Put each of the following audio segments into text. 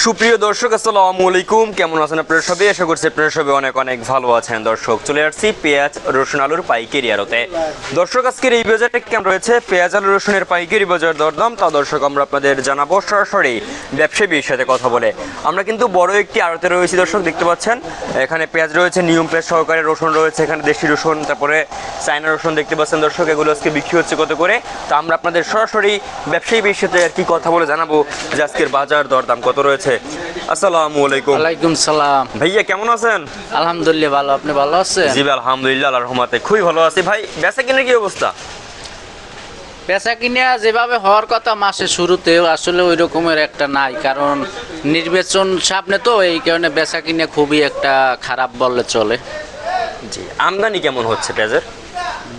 সুপ্রিয় দর্শক আসসালামু আলাইকুম, কেমন আছেন আপনারা সবাই? আশা করছি আপনারা সবাই অনেক অনেক ভালো আছেন। দর্শক, চলে আসছি পেঁয়াজ রসুন আলুর পাইকারি আড়তে। দর্শক, আজকের এই বাজারটা কেমন রয়েছে পেঁয়াজ আলু রসুনের পাইকারি বাজার দরদাম, তা দর্শক আমরা আপনাদের জানাবো সরাসরি ব্যবসায়ীর সাথে কথা বলে। আমরা কিন্তু বড় একটি আড়তে রয়েছি দর্শক, দেখতে পাচ্ছেন এখানে পেঁয়াজ রয়েছে নিয়ম পেঁয়াজ সহকারে, রসুন রয়েছে এখানে দেশি রসুন, তারপরে চায়না রসুন দেখতে পাচ্ছেন দর্শক। এগুলো আজকে বিক্রি হচ্ছে কত করে, তা আমরা আপনাদের সরাসরি ব্যবসায়ীর সাথে আর কি কথা বলে জানাবো যে আজকের বাজার দরদাম কত রয়েছে। আসসালামু আলাইকুম। ওয়ালাইকুম সালাম। ভাইয়া কেমন আছেন? আলহামদুলিল্লাহ ভালো, আপনি ভালো আছেন? জি ভাই, আলহামদুলিল্লাহ, আল্লাহর রহমতে খুবই ভালো আছি। ভাই বেচা কিনার কি অবস্থা? বেচা কিনা যেভাবে হওয়ার কথা মাসের শুরুতেও আসলে ওই রকমের একটা নাই, কারণ নির্বাচন সামনে তো, এই কারণে বেচা কিনা খুবই একটা খারাপ বললে চলে। জি, আমদানি কেমন হচ্ছে পেঁয়াজের?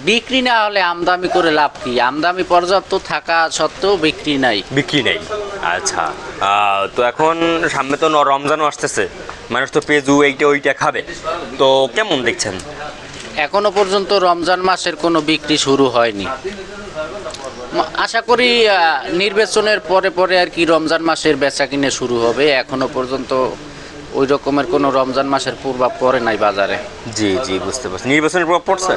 বিক্রি না হলে আমদানি করে লাভ কি? আমদানি পর্যাপ্ত থাকা সত্ত্বেও বিক্রি নাই। বিক্রি নেই। আচ্ছা, তো এখন সামনে তো রমজানও আসতেছে, মানুষ তো পেঁয়াজু এইটা ওইটা খাবে, তো কেমন দেখছেন? এখনো পর্যন্ত রমজান মাসের কোনো বিক্রি শুরু হয়নি। আশা করি নির্বাচনের পরে পরে আর কি রমজান মাসের বেচা কিনে শুরু হবে। এখনো পর্যন্ত ওই রকমের কোনো রমজান মাসের প্রভাব পড়ে নাই বাজারে। জি জি, বুঝতে পারছি। নির্বাচনের প্রভাব পড়ছে?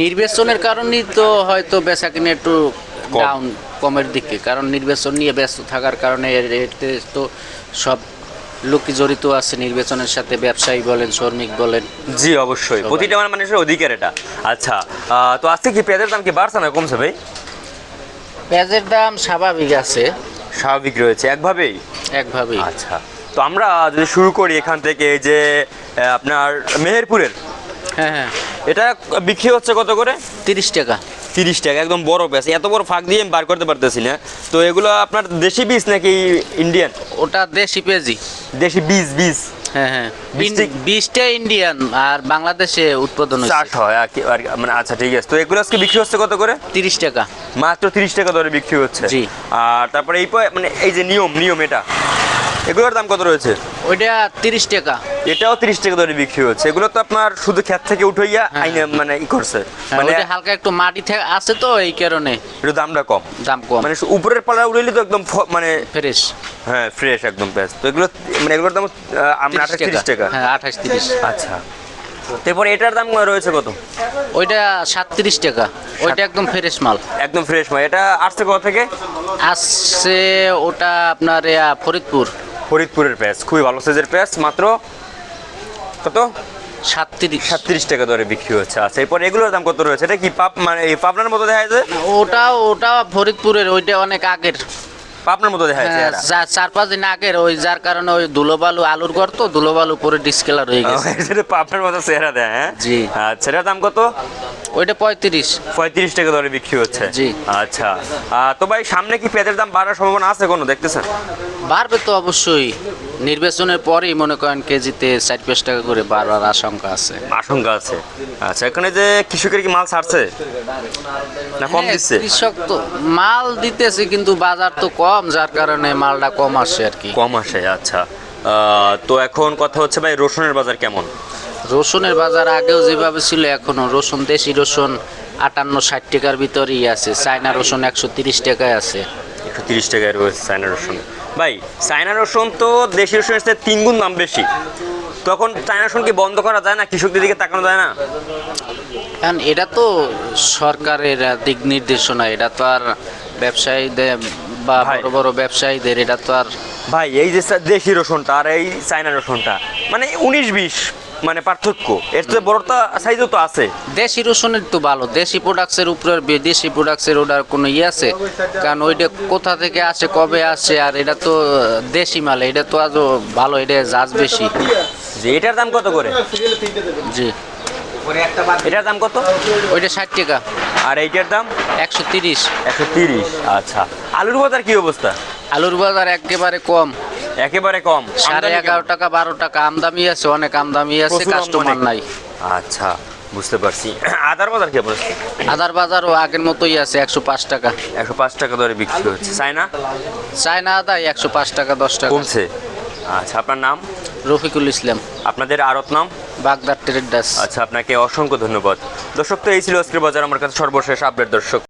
নির্বাচনের কারণেই তো হয়তো বেচা কিনে একটু কম। ডাউন, কমের দিকে, কারণ নির্বাচন নিয়ে ব্যস্ত থাকার কারণে এতে তো সব লোকই জড়িত আছে নির্বাচনের সাথে, ব্যবসায়ী বলেন, শ্রমিক বলেন। জি অবশ্যই, প্রতিটা মানুষের অধিকার এটা। আচ্ছা, তো আজকে কি পেঁয়াজের দাম কি বাড়ছে না কমছে ভাই? পেঁয়াজের দাম স্বাভাবিক আছে, স্বাভাবিক রয়েছে একভাবেই। একভাবেই। আচ্ছা, তো আমরা যদি শুরু করি এখান থেকে, এই যে আপনার মেহেরপুরের, হ্যাঁ হ্যাঁ, এটা বিক্রি হচ্ছে কত করে? 30 টাকা। 30 টাকা, একদম বড় পেঁয়াজ, এত বড় ফাঁক দিয়ে আমি বার করতে পারতেছি না। তো এগুলো আপনার দেশি বীজ নাকি ইন্ডিয়ান? ওটা দেশি পেঁয়াজি। দেশি বীজ বীজ হ্যাঁ হ্যাঁ, বীজটা- বীজটা ইন্ডিয়ান আর বাংলাদেশে উৎপাদন চাষ হচ্ছে। হয় মানে আচ্ছা ঠিক আছে। তো এগুলো আজকে বিক্রি হচ্ছে কত করে? 30 টাকা। মাত্র 30 টাকা দরে বিক্রি হচ্ছে। জি। আর তারপরে মানে এই যে নিয়ম এটা, এগুলোর দাম কত রয়েছে? ওইটা 30 টাকা। এটাও 30 টাকা দরে বিক্রি হচ্ছে। এগুলো তো আপনার শুধু ক্ষেত থেকে উঠাইয়া আইনে মানে করছে, হ্যাঁ, মানে ওইটা হালকা একটু মাটি আছে তো, এই কারণে একটু দামটা কম। দাম কম, মানে উপরের পালা উঠাইলে তো একদম মানে ফ্রেশ। হ্যাঁ ফ্রেশ একদম পেঁয়াজ। তো এগুলো মানে এগুলোর দাম আমরা 28-30 টাকা। হ্যাঁ 28-30। আচ্ছা, তারপরে এটার দাম রয়েছে কত? ওইটা 37 টাকা। ওইটা একদম ফ্রেশ মাল, একদম ফ্রেশ মাল। এটা আসছে কোথা থেকে? আসছে ওটা আপনার ফরিদপুর। ফরিদপুরের পেঁয়াজ, খুবই ভালো সাইজের পেঁয়াজ, মাত্র কত? 37 টাকা দরে বিক্রি হচ্ছে। আচ্ছা, এরপর এগুলোর দাম কত রয়েছে? এটা কি মানে এই পাবনার মতো দেখা যায়? ওটা ফরিদপুরের, ওইটা অনেক আগের। পাবনার মতো দেখা হ্যাঁ, যায় 4-5 দিন আগের, ওই যার কারণে ওই ধুলোবালু আলুর ঘর তো, ধুলোবালু পরে ডিসকালার হয়ে গেছে। পাবনার মতো চেহারা দেয়। হ্যাঁ জি। আচ্ছা, এটার দাম কত? ওইটা 35। 35 টাকা দরে বিক্রি হচ্ছে। জি। আচ্ছা, তো ভাই সামনে কি পেঁয়াজের দাম বাড়ার সম্ভাবনা আছে কোনো, দেখতেছেন? বাড়বে তো অবশ্যই, নির্বাচনের পরেই মনে করেন কেজিতে 4-5 টাকা করে বাড়ার আশঙ্কা আছে। আশঙ্কা আছে। আচ্ছা, এখানে যে কৃষকের কি মাল ছাড়ছে না কম হ্যাঁ, দিচ্ছে? কৃষক তো মাল দিতেছে, কিন্তু বাজার তো কম, যার কারণে মালটা কম আসে আর কি। কম আসে। আচ্ছা, তো এখন কথা হচ্ছে ভাই রসুনের বাজার কেমন? রসুনের বাজার আগেও যেভাবে ছিল এখনো, রসুন দেশি রসুন 58-60 টাকার ভিতরেই আছে, চায়না রসুন 130 টাকায় আছে। 130 টাকায় রয়েছে চায়না রসুন। ভাই চায়না রসুন তো দেশি রসুনের সাথে 3 গুণ দাম বেশি, তখন চায়না রসুন কি বন্ধ করা যায় না? কৃষকদের দিকে তাকানো যায় না? কারণ এটা তো সরকারের দিক নির্দেশনা, এটা তো আর ব্যবসায়ীদের বা ভাই। বড় বড় ব্যবসায়ীদের, এটা তো আর। ভাই এই যে দেশি রসুনটা আর এই চায়না রসুনটা মানে 19-20 মানে পার্থক্য, এর তো বড়টা সাইজও তো আছে। দেশি রসুনের তো ভালো, দেশি প্রোডাক্টসের উপরে বিদেশি প্রোডাক্টসের ওটার কোনো ইয়ে আছে? কারণ ওইটা কোথা থেকে আসে, কবে আসে, আর এটা তো দেশি মাল, এটা তো আজও ভালো, এটা জাজ বেশি। যে এটার দাম কত করে? জি। এটার দাম কত? ওইটা 60 টাকা। আর এইটার দাম 130। 130। আচ্ছা, আলুর বাজার কি অবস্থা? আলুর বাজার একেবারে কম, একেবারে কম। আমদানি 11.5 কেমন? টাকা 12 টাকা আমদামি আছে, অনেক আমদামি আছে, প্রচুর কাস্টমার আমদানি। নাই। আচ্ছা, বুঝতে পারছি। আদার বাজার কি অবস্থা? আদার বাজারও আগের মতোই আছে, 105 টাকা। 105 টাকা দরে বিক্রি হচ্ছে। চায়না চায়না আদা 105 টাকা 10 টাকা। কমছে। আচ্ছা, আপনার নাম? রফিকুল ইসলাম, আপনাদের আড়ত নাম? বাগদার ট্রেডার্স। আচ্ছা, আপনাকে অসংখ্য ধন্যবাদ। দর্শক, তো এই ছিল আজকের বাজার আমার কাছে সর্বশেষ আপডেট। দর্শক।